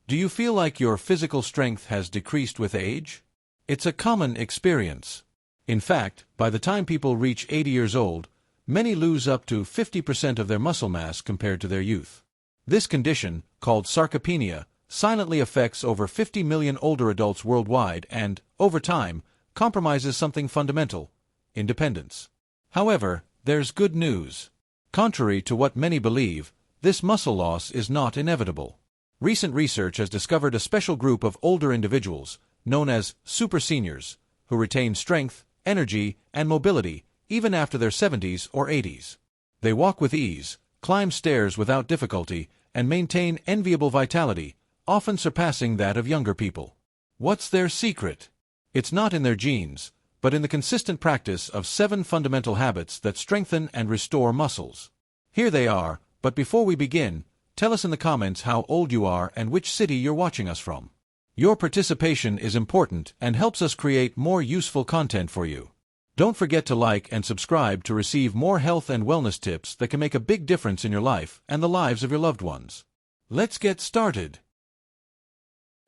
Do you feel like your physical strength has decreased with age? It's a common experience. In fact, by the time people reach 80 years old, many lose up to 50% of their muscle mass compared to their youth. This condition, called sarcopenia, silently affects over 50 million older adults worldwide and, over time, compromises something fundamental: independence. However, there's good news. Contrary to what many believe, this muscle loss is not inevitable. Recent research has discovered a special group of older individuals, known as super-seniors, who retain strength, energy, and mobility even after their 70s or 80s. They walk with ease, climb stairs without difficulty, and maintain enviable vitality, often surpassing that of younger people. What's their secret? It's not in their genes, but in the consistent practice of 7 fundamental habits that strengthen and restore muscles. Here they are, but before we begin, tell us in the comments how old you are and which city you're watching us from. Your participation is important and helps us create more useful content for you. Don't forget to like and subscribe to receive more health and wellness tips that can make a big difference in your life and the lives of your loved ones. Let's get started.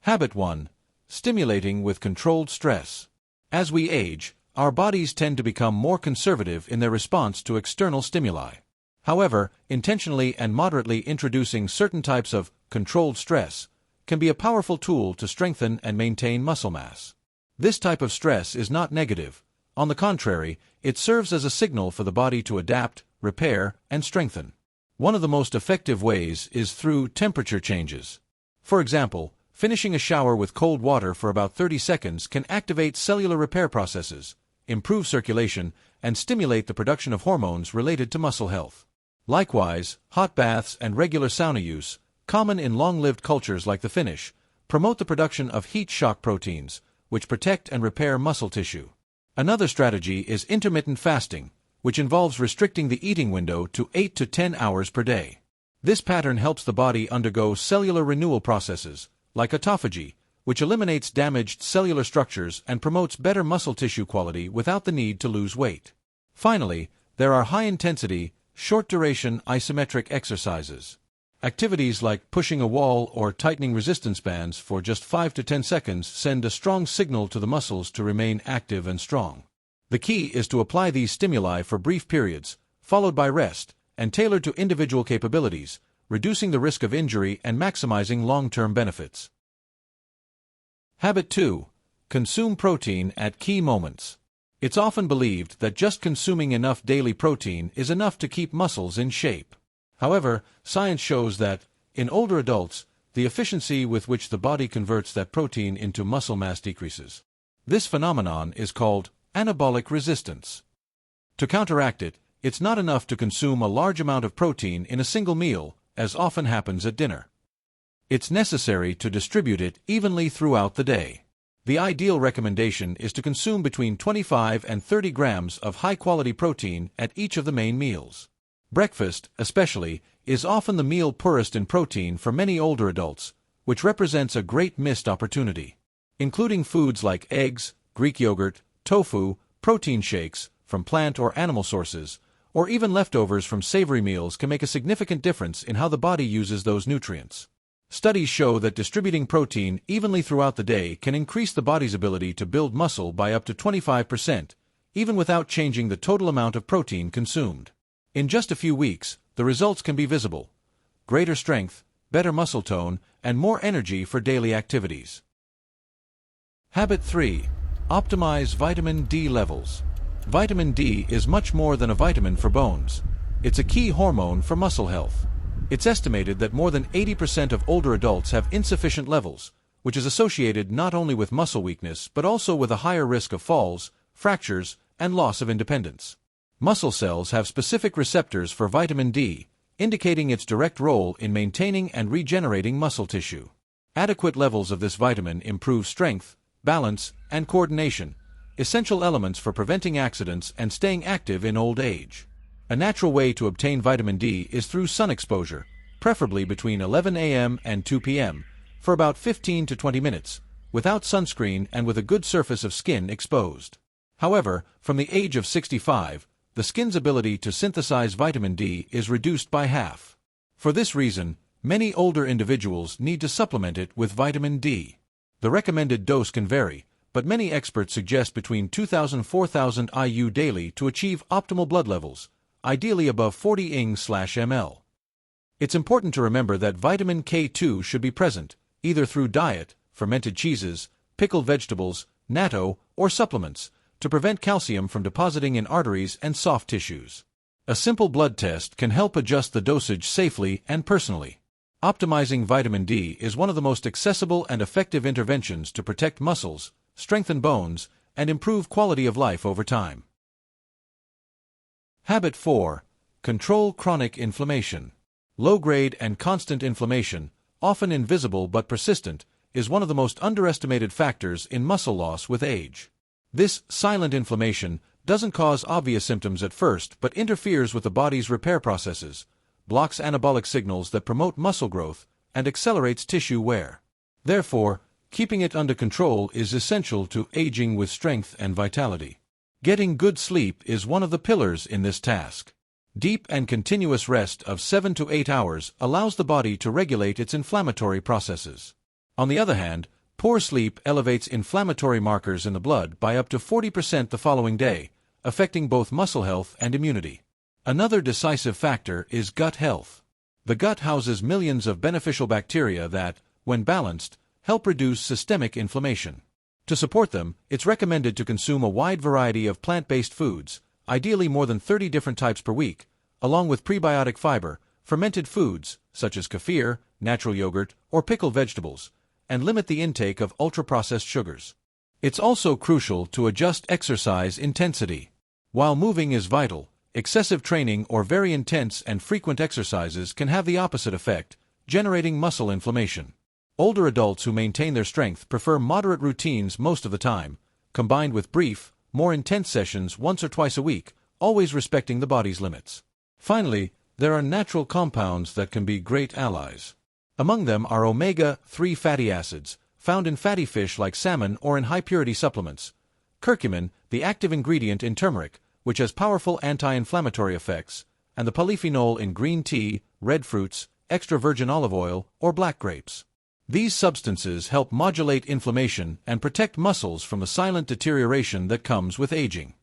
Habit 1. Stimulating with controlled stress. As we age, our bodies tend to become more conservative in their response to external stimuli. However, intentionally and moderately introducing certain types of controlled stress can be a powerful tool to strengthen and maintain muscle mass. This type of stress is not negative. On the contrary, it serves as a signal for the body to adapt, repair, and strengthen. One of the most effective ways is through temperature changes. For example, finishing a shower with cold water for about 30 seconds can activate cellular repair processes, improve circulation, and stimulate the production of hormones related to muscle health. Likewise, hot baths and regular sauna use, common in long-lived cultures like the Finnish, promote the production of heat shock proteins, which protect and repair muscle tissue. Another strategy is intermittent fasting, which involves restricting the eating window to 8 to 10 hours per day. This pattern helps the body undergo cellular renewal processes, like autophagy, which eliminates damaged cellular structures and promotes better muscle tissue quality without the need to lose weight. Finally, there are high-intensity, short-duration isometric exercises. Activities like pushing a wall or tightening resistance bands for just 5 to 10 seconds send a strong signal to the muscles to remain active and strong. The key is to apply these stimuli for brief periods, followed by rest, and tailored to individual capabilities, reducing the risk of injury and maximizing long-term benefits. Habit 2. Consume protein at key moments. It's often believed that just consuming enough daily protein is enough to keep muscles in shape. However, science shows that, in older adults, the efficiency with which the body converts that protein into muscle mass decreases. This phenomenon is called anabolic resistance. To counteract it, it's not enough to consume a large amount of protein in a single meal, as often happens at dinner. It's necessary to distribute it evenly throughout the day. The ideal recommendation is to consume between 25 and 30 grams of high-quality protein at each of the main meals. Breakfast, especially, is often the meal poorest in protein for many older adults, which represents a great missed opportunity. Including foods like eggs, Greek yogurt, tofu, protein shakes from plant or animal sources, or even leftovers from savory meals can make a significant difference in how the body uses those nutrients. Studies show that distributing protein evenly throughout the day can increase the body's ability to build muscle by up to 25%, even without changing the total amount of protein consumed. In just a few weeks, the results can be visible: greater strength, better muscle tone, and more energy for daily activities. Habit 3. Optimize vitamin D levels. Vitamin D is much more than a vitamin for bones. It's a key hormone for muscle health. It's estimated that more than 80% of older adults have insufficient levels, which is associated not only with muscle weakness but also with a higher risk of falls, fractures, and loss of independence. Muscle cells have specific receptors for vitamin D, indicating its direct role in maintaining and regenerating muscle tissue. Adequate levels of this vitamin improve strength, balance, and coordination, essential elements for preventing accidents and staying active in old age. A natural way to obtain vitamin D is through sun exposure, preferably between 11 a.m. and 2 p.m., for about 15 to 20 minutes, without sunscreen and with a good surface of skin exposed. However, from the age of 65, the skin's ability to synthesize vitamin D is reduced by half. For this reason, Many older individuals need to supplement it with vitamin D. The recommended dose can vary, but many experts suggest between 2,000 and 4,000 IU daily to achieve optimal blood levels, ideally above 40 Ing/ml. It's important to remember that vitamin K2 should be present, either through diet, fermented cheeses, pickled vegetables, natto, or supplements, to prevent calcium from depositing in arteries and soft tissues. A simple blood test can help adjust the dosage safely and personally. Optimizing vitamin D is one of the most accessible and effective interventions to protect muscles, strengthen bones, and improve quality of life over time. Habit 4. Control chronic inflammation. Low-grade and constant inflammation, often invisible but persistent, is one of the most underestimated factors in muscle loss with age. This silent inflammation doesn't cause obvious symptoms at first but interferes with the body's repair processes, blocks anabolic signals that promote muscle growth, and accelerates tissue wear. Therefore, keeping it under control is essential to aging with strength and vitality. Getting good sleep is one of the pillars in this task. Deep and continuous rest of 7 to 8 hours allows the body to regulate its inflammatory processes. On the other hand, poor sleep elevates inflammatory markers in the blood by up to 40% the following day, affecting both muscle health and immunity. Another decisive factor is gut health. The gut houses millions of beneficial bacteria that, when balanced, help reduce systemic inflammation. To support them, it's recommended to consume a wide variety of plant-based foods, ideally more than 30 different types per week, along with prebiotic fiber, fermented foods, such as kefir, natural yogurt, or pickled vegetables, and limit the intake of ultra-processed sugars. It's also crucial to adjust exercise intensity. While moving is vital, excessive training or very intense and frequent exercises can have the opposite effect, generating muscle inflammation. Older adults who maintain their strength prefer moderate routines most of the time, combined with brief, more intense sessions once or twice a week, always respecting the body's limits. Finally, there are natural compounds that can be great allies. Among them are omega-3 fatty acids, found in fatty fish like salmon or in high-purity supplements, curcumin, the active ingredient in turmeric, which has powerful anti-inflammatory effects, and the polyphenol in green tea, red fruits, extra virgin olive oil, or black grapes. These substances help modulate inflammation and protect muscles from the silent deterioration that comes with aging.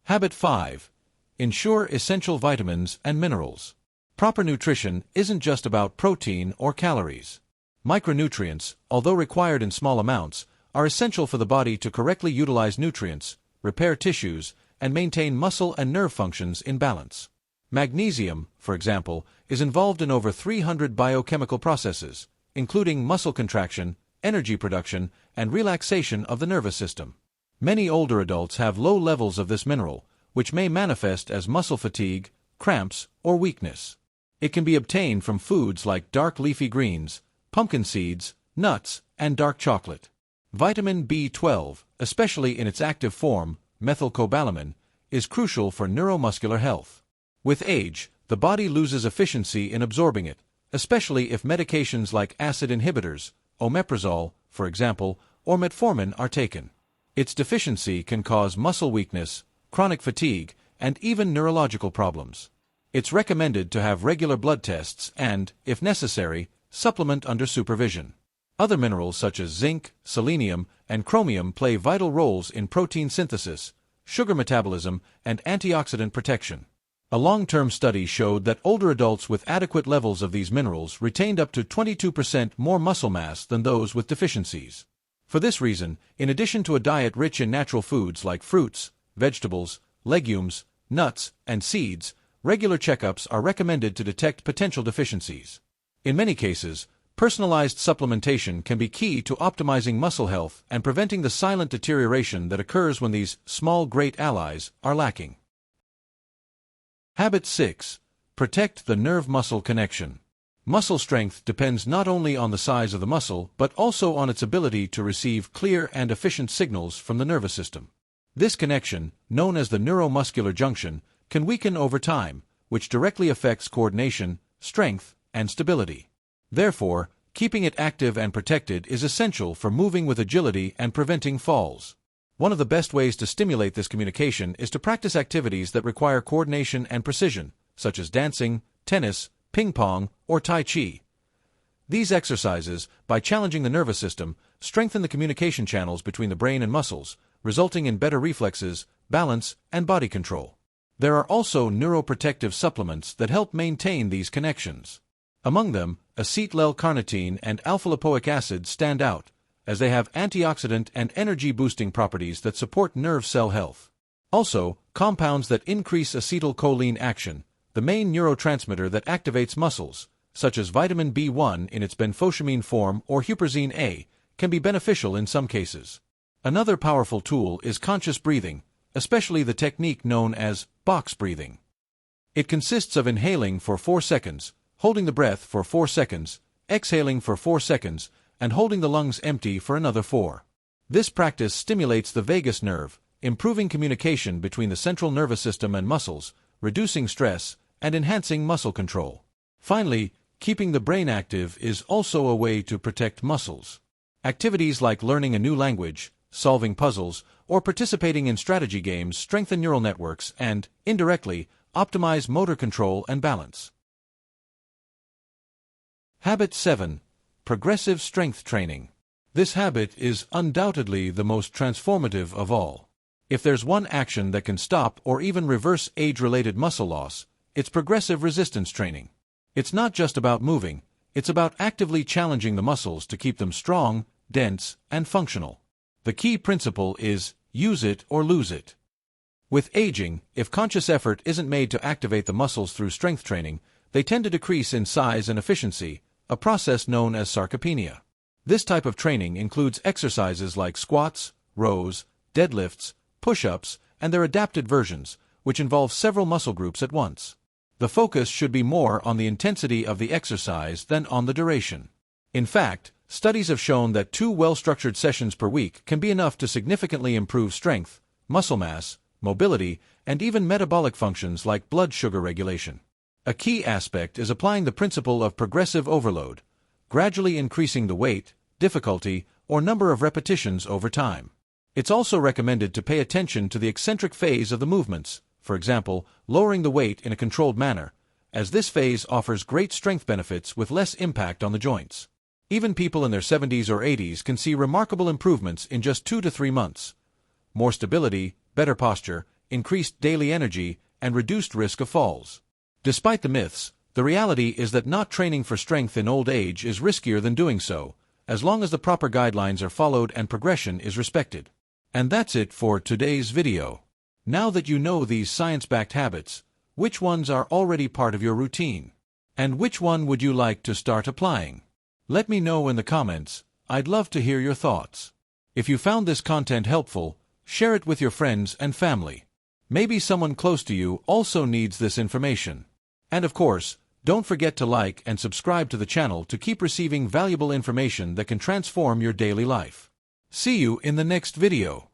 Habit 5. Ensure essential vitamins and minerals. Proper nutrition isn't just about protein or calories. Micronutrients, although required in small amounts, are essential for the body to correctly utilize nutrients, repair tissues, and maintain muscle and nerve functions in balance. Magnesium, for example, is involved in over 300 biochemical processes, including muscle contraction, energy production, and relaxation of the nervous system. Many older adults have low levels of this mineral, which may manifest as muscle fatigue, cramps, or weakness. It can be obtained from foods like dark leafy greens, pumpkin seeds, nuts, and dark chocolate. Vitamin B12, especially in its active form, methylcobalamin, is crucial for neuromuscular health. With age, the body loses efficiency in absorbing it, especially if medications like acid inhibitors, omeprazole, for example, or metformin are taken. Its deficiency can cause muscle weakness, chronic fatigue, and even neurological problems. It's recommended to have regular blood tests and, if necessary, supplement under supervision. Other minerals such as zinc, selenium, and chromium play vital roles in protein synthesis, sugar metabolism, and antioxidant protection. A long-term study showed that older adults with adequate levels of these minerals retained up to 22% more muscle mass than those with deficiencies. For this reason, in addition to a diet rich in natural foods like fruits, vegetables, legumes, nuts, and seeds, regular checkups are recommended to detect potential deficiencies. In many cases, personalized supplementation can be key to optimizing muscle health and preventing the silent deterioration that occurs when these small great allies are lacking. Habit 6. Protect the nerve-muscle connection. Muscle strength depends not only on the size of the muscle but also on its ability to receive clear and efficient signals from the nervous system. This connection, known as the neuromuscular junction, can weaken over time, which directly affects coordination, strength, and stability. Therefore, keeping it active and protected is essential for moving with agility and preventing falls. One of the best ways to stimulate this communication is to practice activities that require coordination and precision, such as dancing, tennis, ping pong, or tai chi. These exercises, by challenging the nervous system, strengthen the communication channels between the brain and muscles, resulting in better reflexes, balance, and body control. There are also neuroprotective supplements that help maintain these connections. Among them, acetyl-L-carnitine and alpha-lipoic acid stand out, as they have antioxidant and energy-boosting properties that support nerve cell health. Also, compounds that increase acetylcholine action, the main neurotransmitter that activates muscles, such as vitamin B1 in its benfotiamine form or huperzine A, can be beneficial in some cases. Another powerful tool is conscious breathing, especially the technique known as box breathing. It consists of inhaling for 4 seconds, holding the breath for 4 seconds, exhaling for 4 seconds, and holding the lungs empty for another 4. This practice stimulates the vagus nerve, improving communication between the central nervous system and muscles, reducing stress, and enhancing muscle control. Finally, keeping the brain active is also a way to protect muscles. Activities like learning a new language, solving puzzles, or participating in strategy games strengthen neural networks and, indirectly, optimize motor control and balance. Habit 7. Progressive strength training. This habit is undoubtedly the most transformative of all. If there's one action that can stop or even reverse age-related muscle loss, it's progressive resistance training. It's not just about moving, it's about actively challenging the muscles to keep them strong, dense, and functional. The key principle is use it or lose it. With aging, if conscious effort isn't made to activate the muscles through strength training, they tend to decrease in size and efficiency, a process known as sarcopenia. This type of training includes exercises like squats, rows, deadlifts, push-ups, and their adapted versions, which involve several muscle groups at once. The focus should be more on the intensity of the exercise than on the duration. In fact, studies have shown that 2 well-structured sessions per week can be enough to significantly improve strength, muscle mass, mobility, and even metabolic functions like blood sugar regulation. A key aspect is applying the principle of progressive overload, gradually increasing the weight, difficulty, or number of repetitions over time. It's also recommended to pay attention to the eccentric phase of the movements, for example, lowering the weight in a controlled manner, as this phase offers great strength benefits with less impact on the joints. Even people in their 70s or 80s can see remarkable improvements in just 2 to 3 months. More stability, better posture, increased daily energy, and reduced risk of falls. Despite the myths, the reality is that not training for strength in old age is riskier than doing so, as long as the proper guidelines are followed and progression is respected. And that's it for today's video. Now that you know these science-backed habits, which ones are already part of your routine? And which one would you like to start applying? Let me know in the comments. I'd love to hear your thoughts. If you found this content helpful, share it with your friends and family. Maybe someone close to you also needs this information. And of course, don't forget to like and subscribe to the channel to keep receiving valuable information that can transform your daily life. See you in the next video.